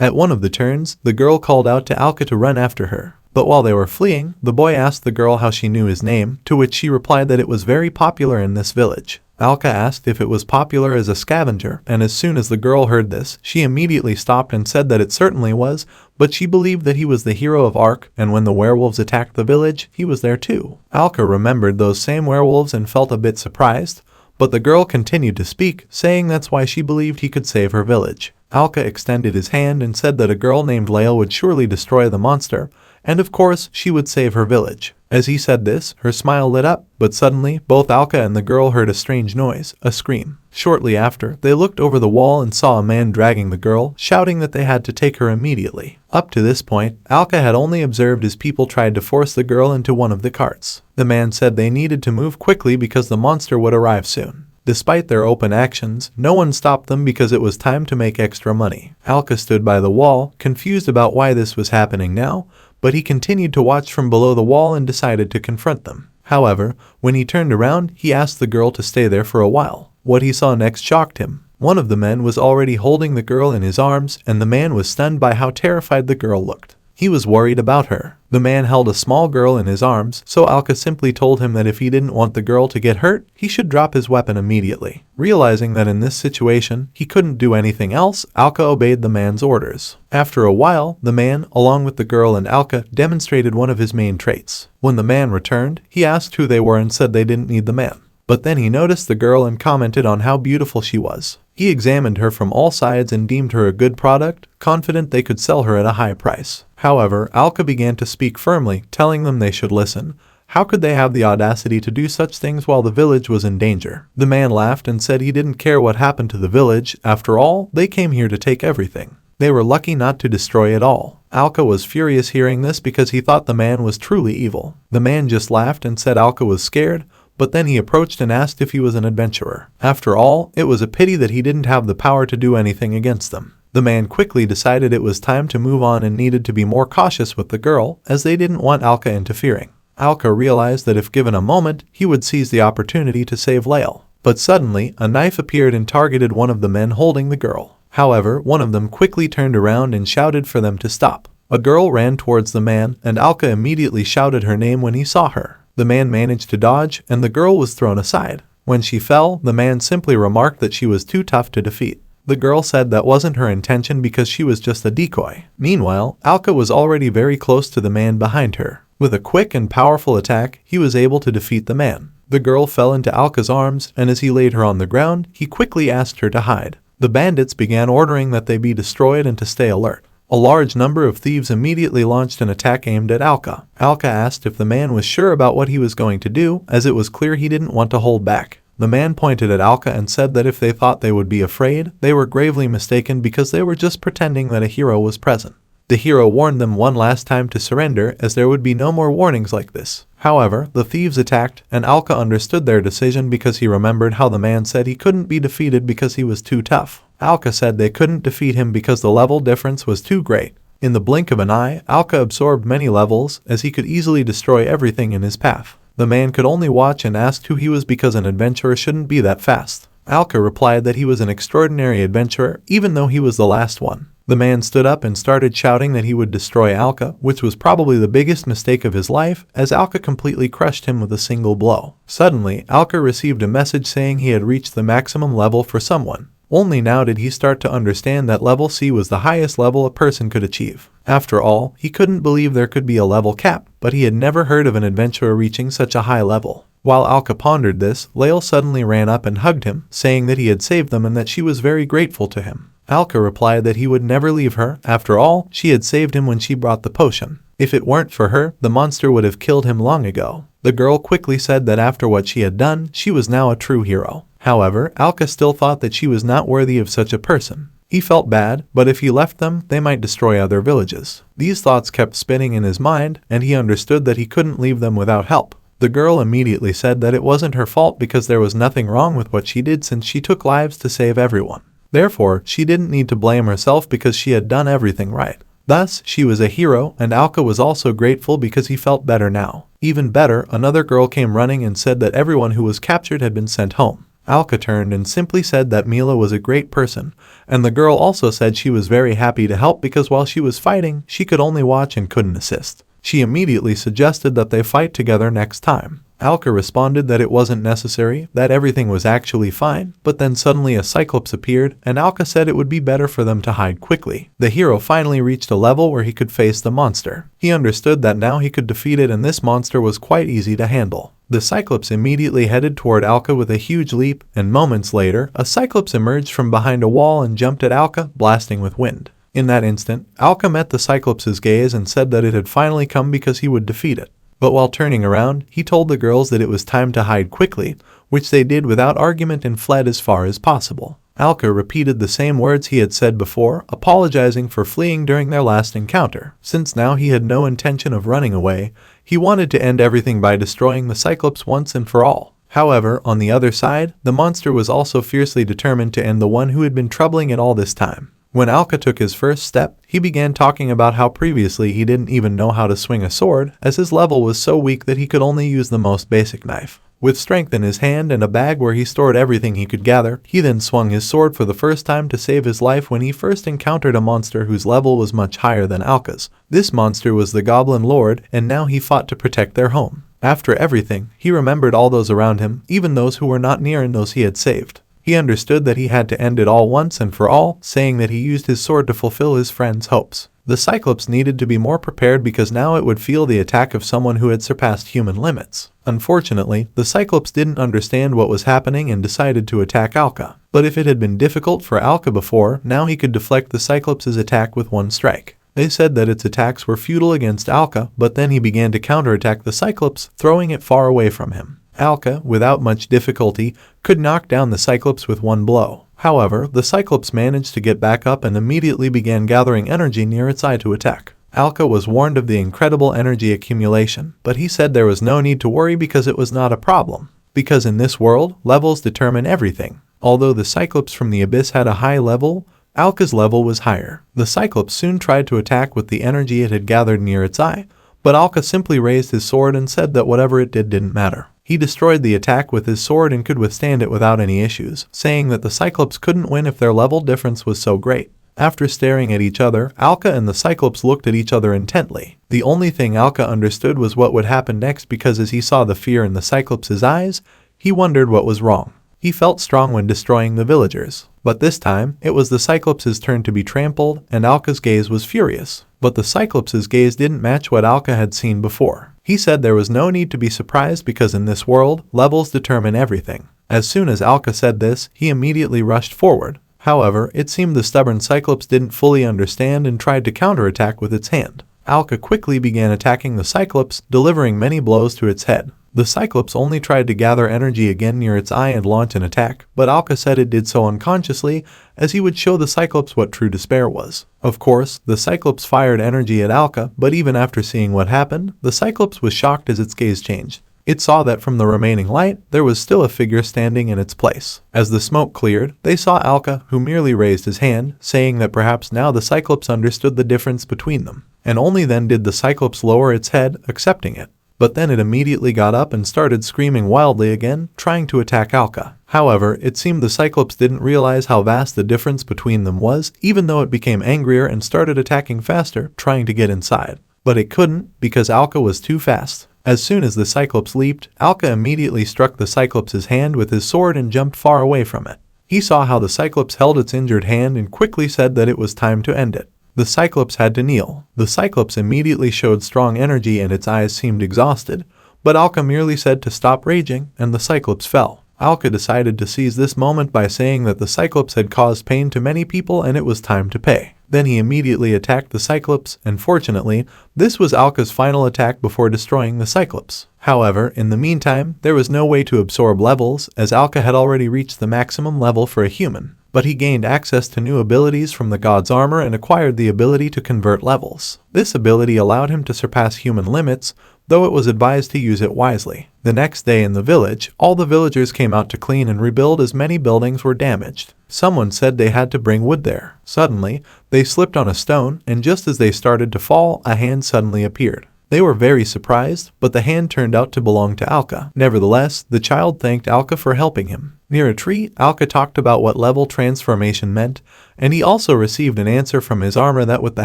At one of the turns, the girl called out to Alka to run after her. But while they were fleeing, the boy asked the girl how she knew his name, to which she replied that it was very popular in this village. Alka asked if it was popular as a scavenger, and as soon as the girl heard this, she immediately stopped and said that it certainly was, but she believed that he was the hero of Ark, and when the werewolves attacked the village, he was there too. Alka remembered those same werewolves and felt a bit surprised, but the girl continued to speak, saying that's why she believed he could save her village. Alka extended his hand and said that a girl named Lael would surely destroy the monster, and of course she would save her village. As he said this, her smile lit up, but suddenly both Alka and the girl heard a strange noise, a scream. Shortly after, they looked over the wall and saw a man dragging the girl, shouting that they had to take her immediately. Up to this point, Alka had only observed as people tried to force the girl into one of the carts. The man said they needed to move quickly because the monster would arrive soon. Despite their open actions, no one stopped them because it was time to make extra money. Alka stood by the wall, confused about why this was happening now, but he continued to watch from below the wall and decided to confront them. However, when he turned around, he asked the girl to stay there for a while. What he saw next shocked him. One of the men was already holding the girl in his arms, and the man was stunned by how terrified the girl looked. He was worried about her. The man held a small girl in his arms, so Alka simply told him that if he didn't want the girl to get hurt, he should drop his weapon immediately. Realizing that in this situation, he couldn't do anything else, Alka obeyed the man's orders. After a while, the man, along with the girl and Alka, demonstrated one of his main traits. When the man returned, he asked who they were and said they didn't need the man. But then he noticed the girl and commented on how beautiful she was. He examined her from all sides and deemed her a good product, confident they could sell her at a high price. However, Alka began to speak firmly, telling them they should listen. How could they have the audacity to do such things while the village was in danger? The man laughed and said he didn't care what happened to the village. After all, they came here to take everything. They were lucky not to destroy it all. Alka was furious hearing this because he thought the man was truly evil. The man just laughed and said Alka was scared, but then he approached and asked if he was an adventurer. After all, it was a pity that he didn't have the power to do anything against them. The man quickly decided it was time to move on and needed to be more cautious with the girl, as they didn't want Alka interfering. Alka realized that if given a moment, he would seize the opportunity to save Lael. But suddenly, a knife appeared and targeted one of the men holding the girl. However, one of them quickly turned around and shouted for them to stop. A girl ran towards the man, and Alka immediately shouted her name when he saw her. The man managed to dodge, and the girl was thrown aside. When she fell, the man simply remarked that she was too tough to defeat. The girl said that wasn't her intention because she was just a decoy. Meanwhile, Alka was already very close to the man behind her. With a quick and powerful attack, he was able to defeat the man. The girl fell into Alka's arms, and as he laid her on the ground, he quickly asked her to hide. The bandits began ordering that they be destroyed and to stay alert. A large number of thieves immediately launched an attack aimed at Alka. Alka asked if the man was sure about what he was going to do, as it was clear he didn't want to hold back. The man pointed at Alka and said that if they thought they would be afraid, they were gravely mistaken because they were just pretending that a hero was present. The hero warned them one last time to surrender, as there would be no more warnings like this. However, the thieves attacked, and Alka understood their decision because he remembered how the man said he couldn't be defeated because he was too tough. Alka said they couldn't defeat him because the level difference was too great. In the blink of an eye, Alka absorbed many levels, as he could easily destroy everything in his path. The man could only watch and asked who he was because an adventurer shouldn't be that fast. Alka replied that he was an extraordinary adventurer, even though he was the last one. The man stood up and started shouting that he would destroy Alka, which was probably the biggest mistake of his life, as Alka completely crushed him with a single blow. Suddenly, Alka received a message saying he had reached the maximum level for someone. Only now did he start to understand that level C was the highest level a person could achieve. After all, he couldn't believe there could be a level cap, but he had never heard of an adventurer reaching such a high level. While Alka pondered this, Lael suddenly ran up and hugged him, saying that he had saved them and that she was very grateful to him. Alka replied that he would never leave her. After all, she had saved him when she brought the potion. If it weren't for her, the monster would have killed him long ago. The girl quickly said that after what she had done, she was now a true hero. However, Alka still thought that she was not worthy of such a person. He felt bad, but if he left them, they might destroy other villages. These thoughts kept spinning in his mind, and he understood that he couldn't leave them without help. The girl immediately said that it wasn't her fault because there was nothing wrong with what she did since she took lives to save everyone. Therefore, she didn't need to blame herself because she had done everything right. Thus, she was a hero, and Alka was also grateful because he felt better now. Even better, another girl came running and said that everyone who was captured had been sent home. Alka turned and simply said that Mila was a great person, and the girl also said she was very happy to help because while she was fighting, she could only watch and couldn't assist. She immediately suggested that they fight together next time. Alka responded that it wasn't necessary, that everything was actually fine, but then suddenly a Cyclops appeared, and Alka said it would be better for them to hide quickly. The hero finally reached a level where he could face the monster. He understood that now he could defeat it and this monster was quite easy to handle. The Cyclops immediately headed toward Alka with a huge leap, and moments later, a Cyclops emerged from behind a wall and jumped at Alka, blasting with wind. In that instant, Alka met the Cyclops' gaze and said that it had finally come because he would defeat it. But while turning around, he told the girls that it was time to hide quickly, which they did without argument and fled as far as possible. Alka repeated the same words he had said before, apologizing for fleeing during their last encounter. Since now he had no intention of running away, he wanted to end everything by destroying the Cyclops once and for all. However, on the other side, the monster was also fiercely determined to end the one who had been troubling it all this time. When Alka took his first step, he began talking about how previously he didn't even know how to swing a sword, as his level was so weak that he could only use the most basic knife. With strength in his hand and a bag where he stored everything he could gather, he then swung his sword for the first time to save his life when he first encountered a monster whose level was much higher than Alka's. This monster was the Goblin Lord, and now he fought to protect their home. After everything, he remembered all those around him, even those who were not near and those he had saved. He understood that he had to end it all once and for all, saying that he used his sword to fulfill his friend's hopes. The Cyclops needed to be more prepared because now it would feel the attack of someone who had surpassed human limits. Unfortunately, the Cyclops didn't understand what was happening and decided to attack Alka. But if it had been difficult for Alka before, now he could deflect the Cyclops' attack with one strike. They said that its attacks were futile against Alka, but then he began to counterattack the Cyclops, throwing it far away from him. Alka, without much difficulty, could knock down the Cyclops with one blow. However, the Cyclops managed to get back up and immediately began gathering energy near its eye to attack. Alka was warned of the incredible energy accumulation, but he said there was no need to worry because it was not a problem. Because in this world, levels determine everything. Although the Cyclops from the Abyss had a high level, Alka's level was higher. The Cyclops soon tried to attack with the energy it had gathered near its eye, but Alka simply raised his sword and said that whatever it didn't matter. He destroyed the attack with his sword and could withstand it without any issues, saying that the Cyclops couldn't win if their level difference was so great. After staring at each other, Alka and the Cyclops looked at each other intently. The only thing Alka understood was what would happen next because as he saw the fear in the Cyclops' eyes, he wondered what was wrong. He felt strong when destroying the villagers. But this time, it was the Cyclops' turn to be trampled, and Alka's gaze was furious. But the Cyclops' gaze didn't match what Alka had seen before. He said there was no need to be surprised because in this world, levels determine everything. As soon as Alka said this, he immediately rushed forward. However, it seemed the stubborn Cyclops didn't fully understand and tried to counterattack with its hand. Alka quickly began attacking the Cyclops, delivering many blows to its head. The Cyclops only tried to gather energy again near its eye and launch an attack, but Alka said it did so unconsciously, as he would show the Cyclops what true despair was. Of course, the Cyclops fired energy at Alka, but even after seeing what happened, the Cyclops was shocked as its gaze changed. It saw that from the remaining light, there was still a figure standing in its place. As the smoke cleared, they saw Alka, who merely raised his hand, saying that perhaps now the Cyclops understood the difference between them. And only then did the Cyclops lower its head, accepting it. But then it immediately got up and started screaming wildly again, trying to attack Alka. However, it seemed the Cyclops didn't realize how vast the difference between them was, even though it became angrier and started attacking faster, trying to get inside. But it couldn't, because Alka was too fast. As soon as the Cyclops leaped, Alka immediately struck the Cyclops' hand with his sword and jumped far away from it. He saw how the Cyclops held its injured hand and quickly said that it was time to end it. The Cyclops had to kneel. The Cyclops immediately showed strong energy and its eyes seemed exhausted, but Alka merely said to stop raging, and the Cyclops fell. Alka decided to seize this moment by saying that the Cyclops had caused pain to many people and it was time to pay. Then he immediately attacked the Cyclops, and fortunately, this was Alka's final attack before destroying the Cyclops. However, in the meantime, there was no way to absorb levels, as Alka had already reached the maximum level for a human. But he gained access to new abilities from the god's armor and acquired the ability to convert levels. This ability allowed him to surpass human limits, though it was advised to use it wisely. The next day in the village, all the villagers came out to clean and rebuild as many buildings were damaged. Someone said they had to bring wood there. Suddenly, they slipped on a stone, and just as they started to fall, a hand suddenly appeared. They were very surprised, but the hand turned out to belong to Alka. Nevertheless, the child thanked Alka for helping him. Near a tree, Alka talked about what level transformation meant, and he also received an answer from his armor that with the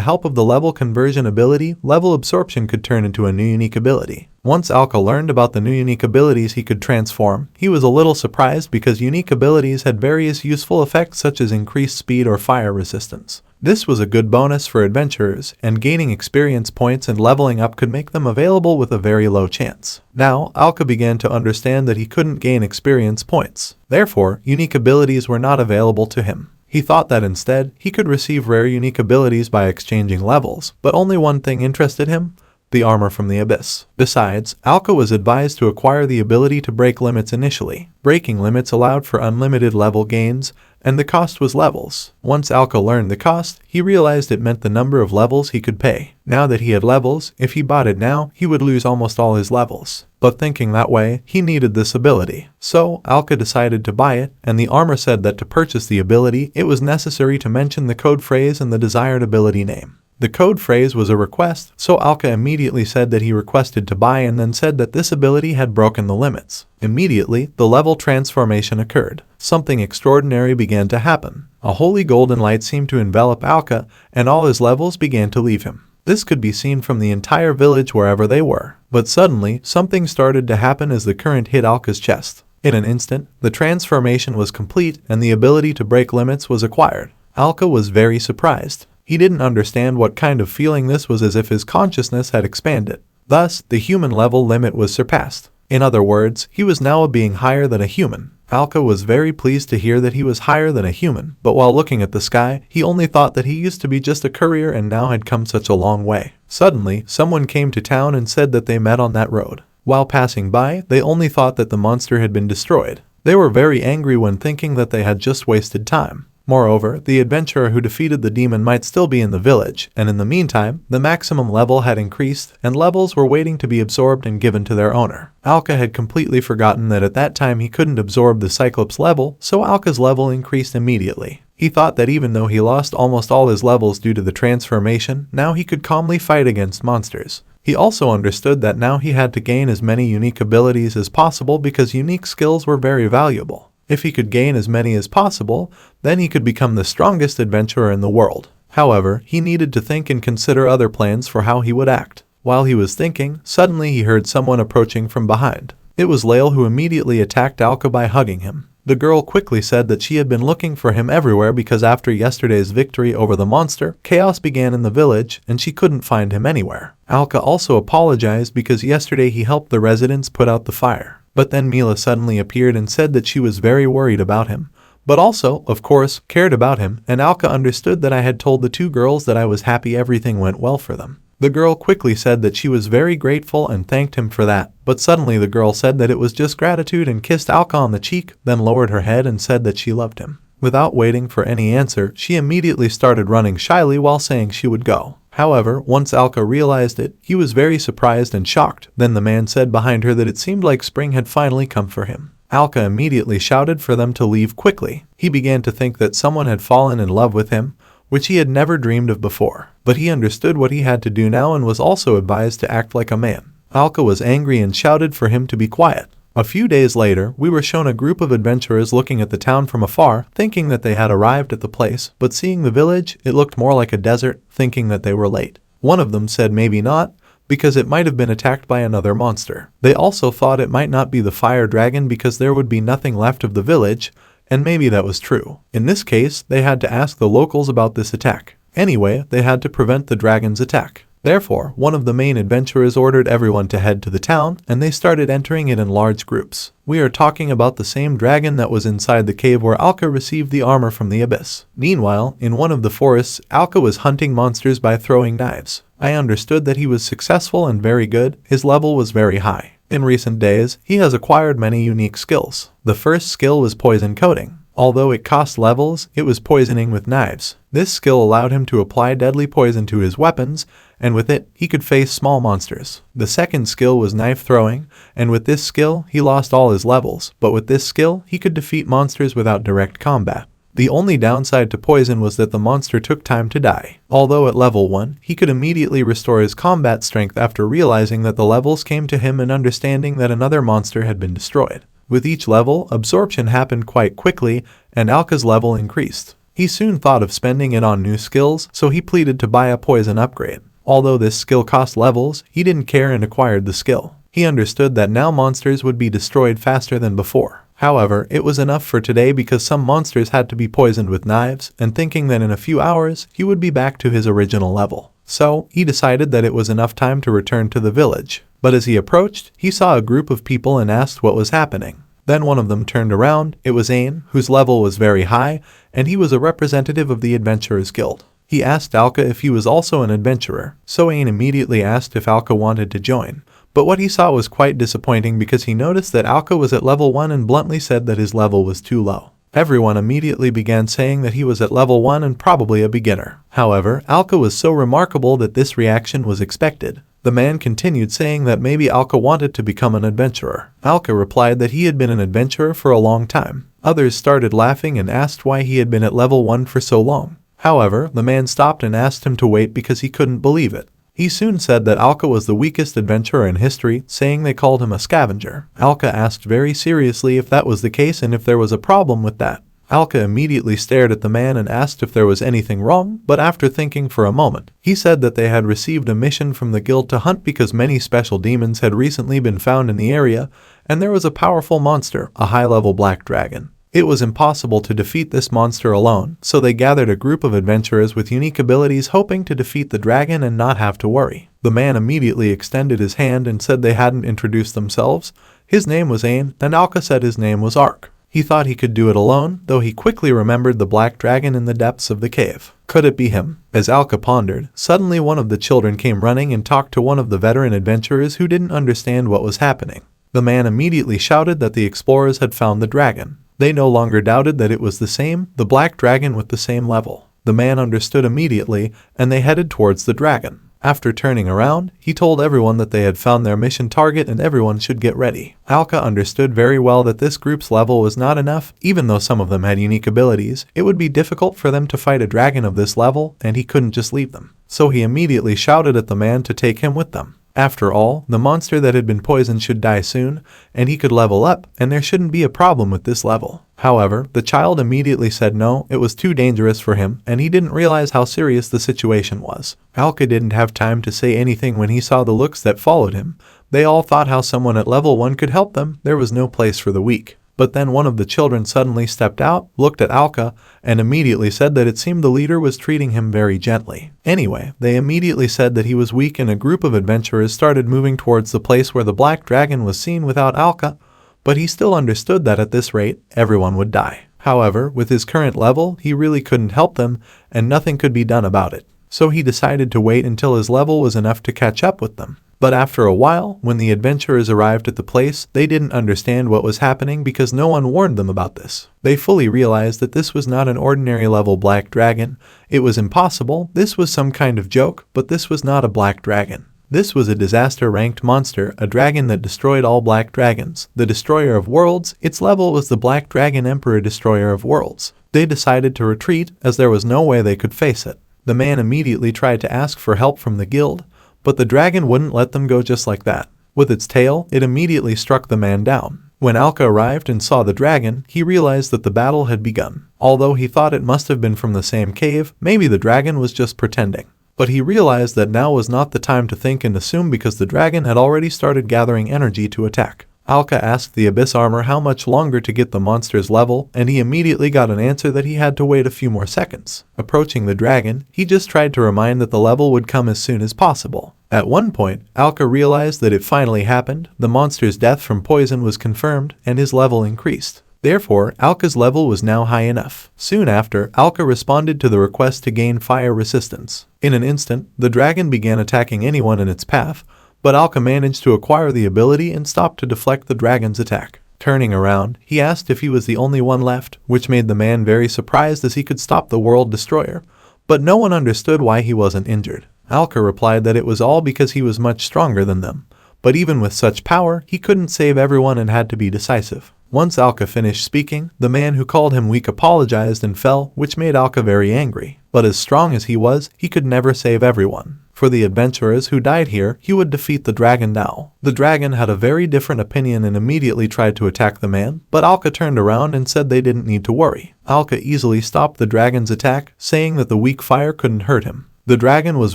help of the level conversion ability, level absorption could turn into a new unique ability. Once Alka learned about the new unique abilities he could transform, he was a little surprised because unique abilities had various useful effects such as increased speed or fire resistance. This was a good bonus for adventurers, and gaining experience points and leveling up could make them available with a very low chance. Now, Alka began to understand that he couldn't gain experience points. Therefore, unique abilities were not available to him. He thought that instead, he could receive rare unique abilities by exchanging levels, but only one thing interested him: the armor from the abyss. Besides, Alka was advised to acquire the ability to break limits initially. Breaking limits allowed for unlimited level gains, and the cost was levels. Once Alka learned the cost, he realized it meant the number of levels he could pay. Now that he had levels, if he bought it now, he would lose almost all his levels. But thinking that way, he needed this ability. So, Alka decided to buy it, and the armor said that to purchase the ability, it was necessary to mention the code phrase and the desired ability name. The code phrase was a request, so Alka immediately said that he requested to buy and then said that this ability had broken the limits. Immediately, the level transformation occurred. Something extraordinary began to happen. A holy golden light seemed to envelop Alka, and all his levels began to leave him. This could be seen from the entire village wherever they were. But suddenly, something started to happen as the current hit Alka's chest. In an instant, the transformation was complete and the ability to break limits was acquired. Alka was very surprised. He didn't understand what kind of feeling this was, as if his consciousness had expanded. Thus, the human level limit was surpassed. In other words, he was now a being higher than a human. Alka was very pleased to hear that he was higher than a human, but while looking at the sky, he only thought that he used to be just a courier and now had come such a long way. Suddenly, someone came to town and said that they met on that road. While passing by, they only thought that the monster had been destroyed. They were very angry when thinking that they had just wasted time. Moreover, the adventurer who defeated the demon might still be in the village, and in the meantime, the maximum level had increased, and levels were waiting to be absorbed and given to their owner. Alka had completely forgotten that at that time he couldn't absorb the Cyclops level, so Alka's level increased immediately. He thought that even though he lost almost all his levels due to the transformation, now he could calmly fight against monsters. He also understood that now he had to gain as many unique abilities as possible because unique skills were very valuable. If he could gain as many as possible, then he could become the strongest adventurer in the world. However, he needed to think and consider other plans for how he would act. While he was thinking, suddenly he heard someone approaching from behind. It was Lael, who immediately attacked Alka by hugging him. The girl quickly said that she had been looking for him everywhere because after yesterday's victory over the monster, chaos began in the village and she couldn't find him anywhere. Alka also apologized because yesterday he helped the residents put out the fire. But then Mila suddenly appeared and said that she was very worried about him, but also, of course, cared about him, and Alka understood that I had told the two girls that I was happy everything went well for them. The girl quickly said that she was very grateful and thanked him for that, but suddenly the girl said that it was just gratitude and kissed Alka on the cheek, then lowered her head and said that she loved him. Without waiting for any answer, she immediately started running shyly while saying she would go. However, once Alka realized it, he was very surprised and shocked. Then the man said behind her that it seemed like spring had finally come for him. Alka immediately shouted for them to leave quickly. He began to think that someone had fallen in love with him, which he had never dreamed of before. But he understood what he had to do now and was also advised to act like a man. Alka was angry and shouted for him to be quiet. A few days later, we were shown a group of adventurers looking at the town from afar, thinking that they had arrived at the place, but seeing the village, it looked more like a desert, thinking that they were late. One of them said maybe not, because it might have been attacked by another monster. They also thought it might not be the fire dragon because there would be nothing left of the village, and maybe that was true. In this case, they had to ask the locals about this attack. Anyway, they had to prevent the dragon's attack. Therefore, one of the main adventurers ordered everyone to head to the town, and they started entering it in large groups. We are talking about the same dragon that was inside the cave where Alka received the armor from the abyss. Meanwhile, in one of the forests, Alka was hunting monsters by throwing knives. I understood that he was successful and very good. His level was very high. In recent days, he has acquired many unique skills. The first skill was poison coating. Although it cost levels, it was poisoning with knives. This skill allowed him to apply deadly poison to his weapons, and with it, he could face small monsters. The second skill was knife throwing, and with this skill, he lost all his levels, but with this skill, he could defeat monsters without direct combat. The only downside to poison was that the monster took time to die. Although at level 1, he could immediately restore his combat strength after realizing that the levels came to him and understanding that another monster had been destroyed. With each level, absorption happened quite quickly, and Alka's level increased. He soon thought of spending it on new skills, so he pleaded to buy a poison upgrade. Although this skill cost levels, he didn't care and acquired the skill. He understood that now monsters would be destroyed faster than before. However, it was enough for today because some monsters had to be poisoned with knives, and thinking that in a few hours, he would be back to his original level. So, he decided that it was enough time to return to the village. But as he approached, he saw a group of people and asked what was happening. Then one of them turned around. It was Ain, whose level was very high, and he was a representative of the Adventurers Guild. He asked Alka if he was also an adventurer, so Ain immediately asked if Alka wanted to join. But what he saw was quite disappointing because he noticed that Alka was at level 1 and bluntly said that his level was too low. Everyone immediately began saying that he was at level 1 and probably a beginner. However, Alka was so remarkable that this reaction was expected. The man continued saying that maybe Alka wanted to become an adventurer. Alka replied that he had been an adventurer for a long time. Others started laughing and asked why he had been at level 1 for so long. However, the man stopped and asked him to wait because he couldn't believe it. He soon said that Alka was the weakest adventurer in history, saying they called him a scavenger. Alka asked very seriously if that was the case and if there was a problem with that. Alka immediately stared at the man and asked if there was anything wrong, but after thinking for a moment, he said that they had received a mission from the guild to hunt because many special demons had recently been found in the area, and there was a powerful monster, a high-level black dragon. It was impossible to defeat this monster alone, so they gathered a group of adventurers with unique abilities hoping to defeat the dragon and not have to worry. The man immediately extended his hand and said they hadn't introduced themselves. His name was Ain, and Alka said his name was Ark. He thought he could do it alone, though he quickly remembered the black dragon in the depths of the cave. Could it be him? As Alka pondered, suddenly one of the children came running and talked to one of the veteran adventurers who didn't understand what was happening. The man immediately shouted that the explorers had found the dragon. They no longer doubted that it was the black dragon with the same level. The man understood immediately, and they headed towards the dragon. After turning around, he told everyone that they had found their mission target and everyone should get ready. Alka understood very well that this group's level was not enough. Even though some of them had unique abilities, it would be difficult for them to fight a dragon of this level, and he couldn't just leave them. So he immediately shouted at the man to take him with them. After all, the monster that had been poisoned should die soon, and he could level up, and there shouldn't be a problem with this level. However, the child immediately said no, it was too dangerous for him, and he didn't realize how serious the situation was. Alka didn't have time to say anything when he saw the looks that followed him. They all thought how someone at level 1 could help them. There was no place for the weak. But then one of the children suddenly stepped out, looked at Alka, and immediately said that it seemed the leader was treating him very gently. Anyway, they immediately said that he was weak and a group of adventurers started moving towards the place where the black dragon was seen without Alka, but he still understood that at this rate, everyone would die. However, with his current level, he really couldn't help them, and nothing could be done about it. So he decided to wait until his level was enough to catch up with them. But after a while, when the adventurers arrived at the place, they didn't understand what was happening because no one warned them about this. They fully realized that this was not an ordinary level black dragon. It was impossible. This was some kind of joke, but this was not a black dragon. This was a disaster-ranked monster, a dragon that destroyed all black dragons. The destroyer of worlds, its level was the black dragon emperor destroyer of worlds. They decided to retreat as there was no way they could face it. The man immediately tried to ask for help from the guild, but the dragon wouldn't let them go just like that. With its tail, it immediately struck the man down. When Alka arrived and saw the dragon, he realized that the battle had begun. Although he thought it must have been from the same cave, maybe the dragon was just pretending. But he realized that now was not the time to think and assume because the dragon had already started gathering energy to attack. Alka asked the Abyss Armor how much longer to get the monster's level, and he immediately got an answer that he had to wait a few more seconds. Approaching the dragon, he just tried to remind that the level would come as soon as possible. At one point, Alka realized that it finally happened. The monster's death from poison was confirmed, and his level increased. Therefore, Alka's level was now high enough. Soon after, Alka responded to the request to gain fire resistance. In an instant, the dragon began attacking anyone in its path, but Alka managed to acquire the ability and stopped to deflect the dragon's attack. Turning around, he asked if he was the only one left, which made the man very surprised as he could stop the world destroyer, but no one understood why he wasn't injured. Alka replied that it was all because he was much stronger than them, but even with such power, he couldn't save everyone and had to be decisive. Once Alka finished speaking, the man who called him weak apologized and fell, which made Alka very angry. But as strong as he was, he could never save everyone. For the adventurers who died here, he would defeat the dragon now. The dragon had a very different opinion and immediately tried to attack the man, but Alka turned around and said they didn't need to worry. Alka easily stopped the dragon's attack, saying that the weak fire couldn't hurt him. The dragon was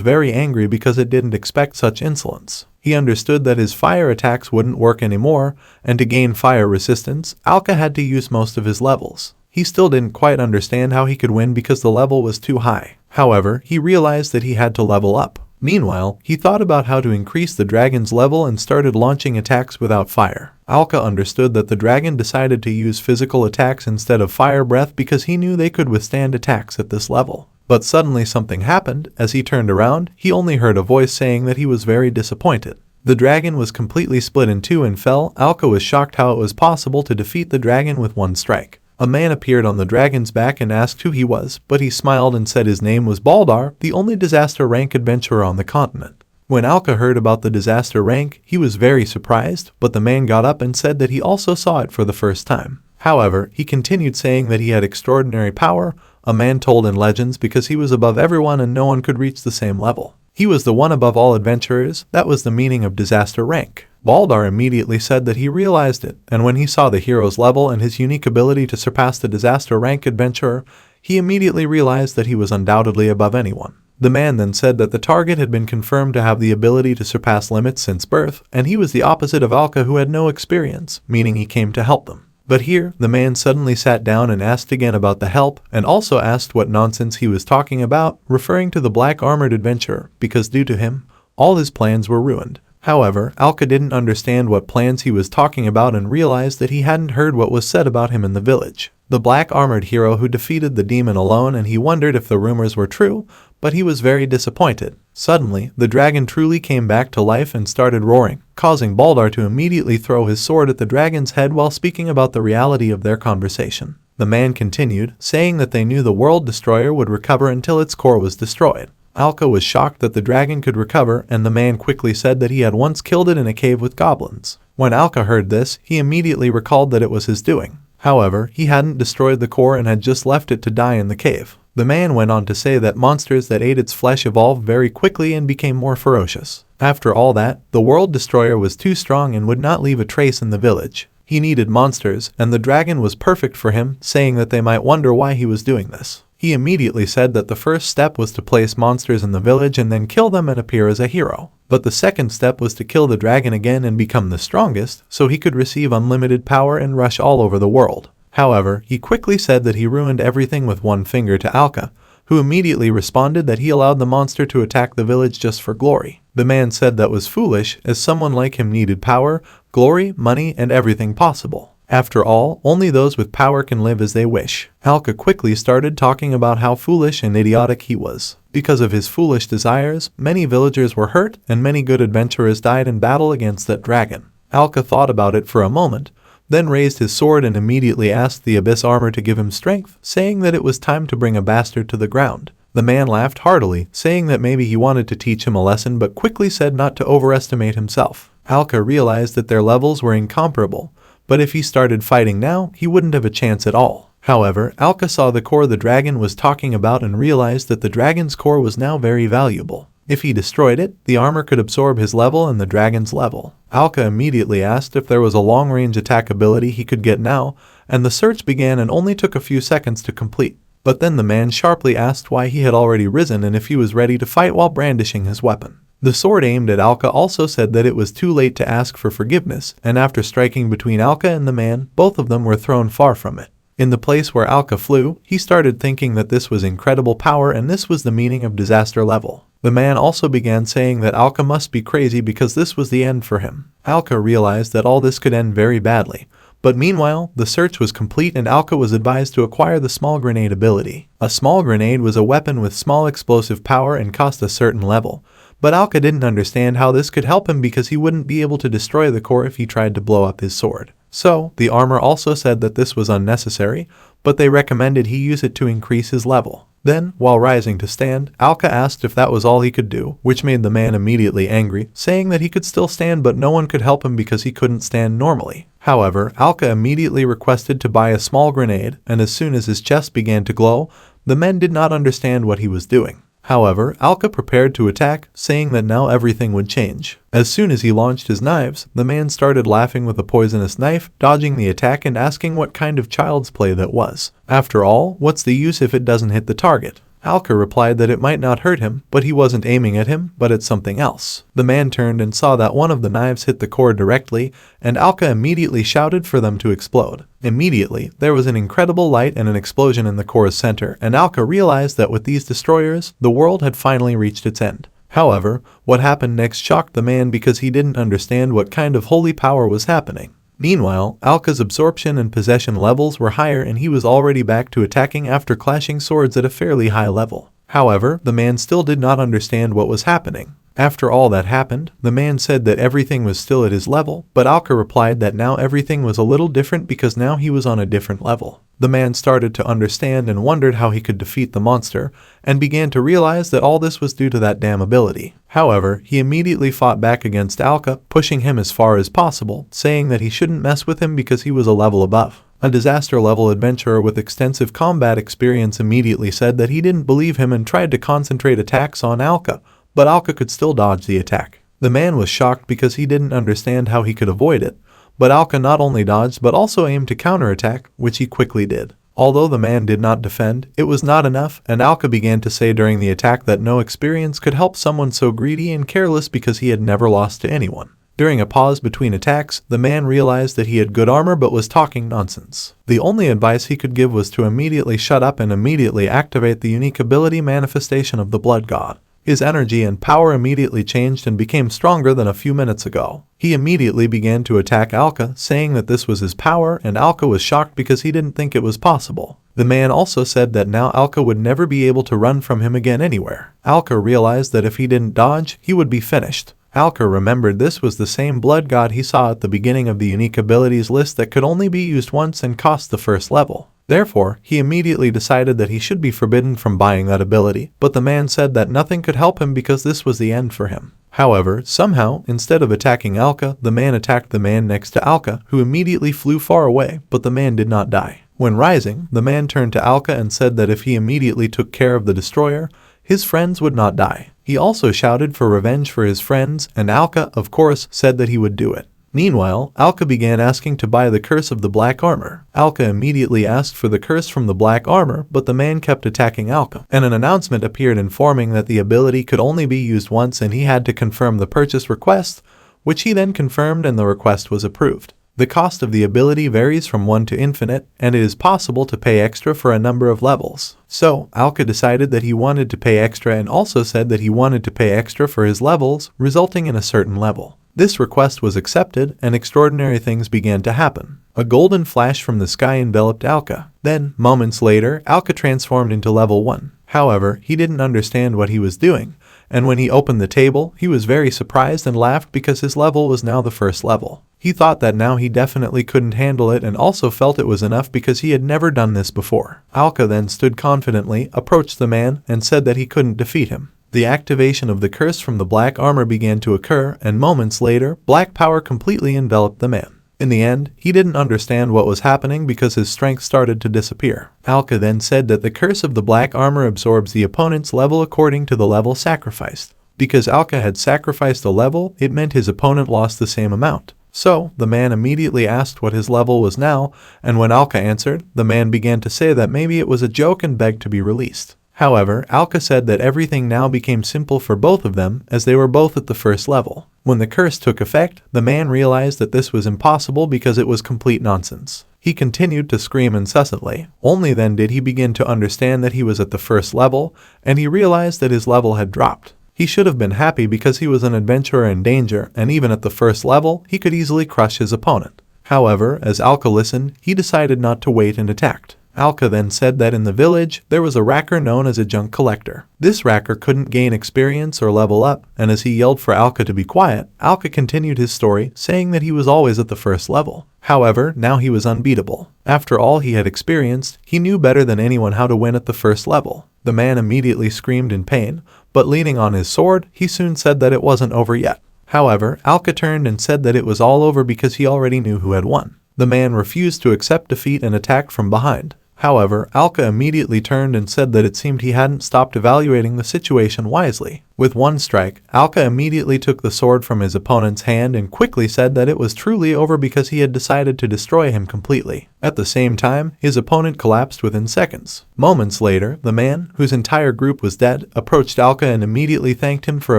very angry because it didn't expect such insolence. He understood that his fire attacks wouldn't work anymore, and to gain fire resistance, Alka had to use most of his levels. He still didn't quite understand how he could win because the level was too high. However, he realized that he had to level up. Meanwhile, he thought about how to increase the dragon's level and started launching attacks without fire. Alka understood that the dragon decided to use physical attacks instead of fire breath because he knew they could withstand attacks at this level. But suddenly something happened. As he turned around, he only heard a voice saying that he was very disappointed. The dragon was completely split in two and fell. Alka was shocked how it was possible to defeat the dragon with one strike. A man appeared on the dragon's back and asked who he was, but he smiled and said his name was Baldar, the only disaster rank adventurer on the continent. When Alka heard about the disaster rank, he was very surprised, but the man got up and said that he also saw it for the first time. However, he continued saying that he had extraordinary power, a man told in legends, because he was above everyone and no one could reach the same level. He was the one above all adventurers. That was the meaning of disaster rank. Baldar immediately said that he realized it, and when he saw the hero's level and his unique ability to surpass the disaster rank adventurer, he immediately realized that he was undoubtedly above anyone. The man then said that the target had been confirmed to have the ability to surpass limits since birth, and he was the opposite of Alka, who had no experience, meaning he came to help them. But here, the man suddenly sat down and asked again about the help, and also asked what nonsense he was talking about, referring to the black armored adventurer, because due to him, all his plans were ruined. However, Alka didn't understand what plans he was talking about and realized that he hadn't heard what was said about him in the village. The black armored hero who defeated the demon alone, and he wondered if the rumors were true, but he was very disappointed. Suddenly, the dragon truly came back to life and started roaring, causing Baldar to immediately throw his sword at the dragon's head while speaking about the reality of their conversation. The man continued, saying that they knew the world destroyer would recover until its core was destroyed. Alka was shocked that the dragon could recover, and the man quickly said that he had once killed it in a cave with goblins. When Alka heard this, he immediately recalled that it was his doing. However, he hadn't destroyed the core and had just left it to die in the cave. The man went on to say that monsters that ate its flesh evolved very quickly and became more ferocious. After all that, the world destroyer was too strong and would not leave a trace in the village. He needed monsters, and the dragon was perfect for him, saying that they might wonder why he was doing this. He immediately said that the first step was to place monsters in the village and then kill them and appear as a hero. But the second step was to kill the dragon again and become the strongest, so he could receive unlimited power and rush all over the world. However, he quickly said that he ruined everything with one finger to Alka, who immediately responded that he allowed the monster to attack the village just for glory. The man said that was foolish, as someone like him needed power, glory, money, and everything possible. After all, only those with power can live as they wish. Alka quickly started talking about how foolish and idiotic he was. Because of his foolish desires, many villagers were hurt, and many good adventurers died in battle against that dragon. Alka thought about it for a moment, then raised his sword and immediately asked the abyss armor to give him strength, saying that it was time to bring a bastard to the ground. The man laughed heartily, saying that maybe he wanted to teach him a lesson, but quickly said not to overestimate himself. Alka realized that their levels were incomparable, but if he started fighting now, he wouldn't have a chance at all. However, Alka saw the core the dragon was talking about and realized that the dragon's core was now very valuable. If he destroyed it, the armor could absorb his level and the dragon's level. Alka immediately asked if there was a long-range attack ability he could get now, and the search began and only took a few seconds to complete. But then the man sharply asked why he had already risen and if he was ready to fight while brandishing his weapon. The sword aimed at Alka also said that it was too late to ask for forgiveness, and after striking between Alka and the man, both of them were thrown far from it. In the place where Alka flew, he started thinking that this was incredible power and this was the meaning of disaster level. The man also began saying that Alka must be crazy because this was the end for him. Alka realized that all this could end very badly. But meanwhile, the search was complete and Alka was advised to acquire the small grenade ability. A small grenade was a weapon with small explosive power and cost a certain level. But Alka didn't understand how this could help him because he wouldn't be able to destroy the core if he tried to blow up his sword. So, the armor also said that this was unnecessary, but they recommended he use it to increase his level. Then, while rising to stand, Alka asked if that was all he could do, which made the man immediately angry, saying that he could still stand but no one could help him because he couldn't stand normally. However, Alka immediately requested to buy a small grenade, and as soon as his chest began to glow, the men did not understand what he was doing. However, Alka prepared to attack, saying that now everything would change. As soon as he launched his knives, the man started laughing with a poisonous knife, dodging the attack and asking what kind of child's play that was. After all, what's the use if it doesn't hit the target? Alka replied that it might not hurt him, but he wasn't aiming at him, but at something else. The man turned and saw that one of the knives hit the core directly, and Alka immediately shouted for them to explode. Immediately, there was an incredible light and an explosion in the core's center, and Alka realized that with these destroyers, the world had finally reached its end. However, what happened next shocked the man because he didn't understand what kind of holy power was happening. Meanwhile, Alka's absorption and possession levels were higher and he was already back to attacking after clashing swords at a fairly high level. However, the man still did not understand what was happening. After all that happened, the man said that everything was still at his level, but Alka replied that now everything was a little different because now he was on a different level. The man started to understand and wondered how he could defeat the monster, and began to realize that all this was due to that damn ability. However, he immediately fought back against Alka, pushing him as far as possible, saying that he shouldn't mess with him because he was a level above. A disaster-level adventurer with extensive combat experience immediately said that he didn't believe him and tried to concentrate attacks on Alka, but Alka could still dodge the attack. The man was shocked because he didn't understand how he could avoid it, but Alka not only dodged but also aimed to counterattack, which he quickly did. Although the man did not defend, it was not enough, and Alka began to say during the attack that no experience could help someone so greedy and careless because he had never lost to anyone. During a pause between attacks, the man realized that he had good armor but was talking nonsense. The only advice he could give was to immediately shut up and immediately activate the unique ability manifestation of the Blood God. His energy and power immediately changed and became stronger than a few minutes ago. He immediately began to attack Alka, saying that this was his power, and Alka was shocked because he didn't think it was possible. The man also said that now Alka would never be able to run from him again anywhere. Alka realized that if he didn't dodge, he would be finished. Alka remembered this was the same blood god he saw at the beginning of the unique abilities list that could only be used once and cost the first level. Therefore, he immediately decided that he should be forbidden from buying that ability, but the man said that nothing could help him because this was the end for him. However, somehow, instead of attacking Alka, the man attacked the man next to Alka, who immediately flew far away, but the man did not die. When rising, the man turned to Alka and said that if he immediately took care of the destroyer, his friends would not die. He also shouted for revenge for his friends, and Alka, of course, said that he would do it. Meanwhile, Alka began asking to buy the curse of the black armor. Alka immediately asked for the curse from the black armor, but the man kept attacking Alka, and an announcement appeared informing that the ability could only be used once and he had to confirm the purchase request, which he then confirmed and the request was approved. The cost of the ability varies from 1 to infinite, and it is possible to pay extra for a number of levels. So, Alka decided that he wanted to pay extra and also said that he wanted to pay extra for his levels, resulting in a certain level. This request was accepted, and extraordinary things began to happen. A golden flash from the sky enveloped Alka. Then, moments later, Alka transformed into level 1. However, he didn't understand what he was doing, and when he opened the table, he was very surprised and laughed because his level was now the first level. He thought that now he definitely couldn't handle it and also felt it was enough because he had never done this before. Alka then stood confidently, approached the man, and said that he couldn't defeat him. The activation of the curse from the black armor began to occur, and moments later, black power completely enveloped the man. In the end, he didn't understand what was happening because his strength started to disappear. Alka then said that the curse of the black armor absorbs the opponent's level according to the level sacrificed. Because Alka had sacrificed a level, it meant his opponent lost the same amount. So, the man immediately asked what his level was now, and when Alka answered, the man began to say that maybe it was a joke and begged to be released. However, Alka said that everything now became simple for both of them as they were both at the first level. When the curse took effect, the man realized that this was impossible because it was complete nonsense. He continued to scream incessantly. Only then did he begin to understand that he was at the first level, and he realized that his level had dropped. He should have been happy because he was an adventurer in danger, and even at the first level, he could easily crush his opponent. However, as Alka listened, he decided not to wait and attacked. Alka then said that in the village, there was a racker known as a junk collector. This racker couldn't gain experience or level up, and as he yelled for Alka to be quiet, Alka continued his story, saying that he was always at the first level. However, now he was unbeatable. After all he had experienced, he knew better than anyone how to win at the first level. The man immediately screamed in pain, but leaning on his sword, he soon said that it wasn't over yet. However, Alka turned and said that it was all over because he already knew who had won. The man refused to accept defeat and attacked from behind. However, Alka immediately turned and said that it seemed he hadn't stopped evaluating the situation wisely. With one strike, Alka immediately took the sword from his opponent's hand and quickly said that it was truly over because he had decided to destroy him completely. At the same time, his opponent collapsed within seconds. Moments later, the man, whose entire group was dead, approached Alka and immediately thanked him for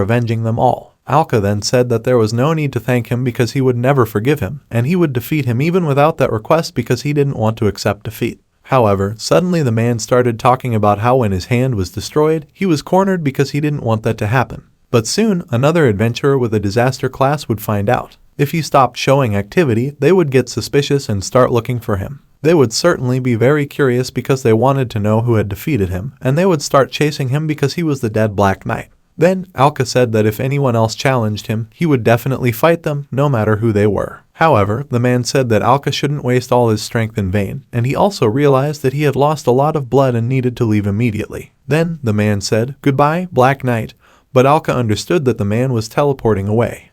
avenging them all. Alka then said that there was no need to thank him because he would never forgive him, and he would defeat him even without that request because he didn't want to accept defeat. However, suddenly the man started talking about how when his hand was destroyed, he was cornered because he didn't want that to happen. But soon, another adventurer with a disaster class would find out. If he stopped showing activity, they would get suspicious and start looking for him. They would certainly be very curious because they wanted to know who had defeated him, and they would start chasing him because he was the dead Black Knight. Then, Alka said that if anyone else challenged him, he would definitely fight them, no matter who they were. However, the man said that Alka shouldn't waste all his strength in vain, and he also realized that he had lost a lot of blood and needed to leave immediately. Then, the man said, "Goodbye, Black Knight," but Alka understood that the man was teleporting away.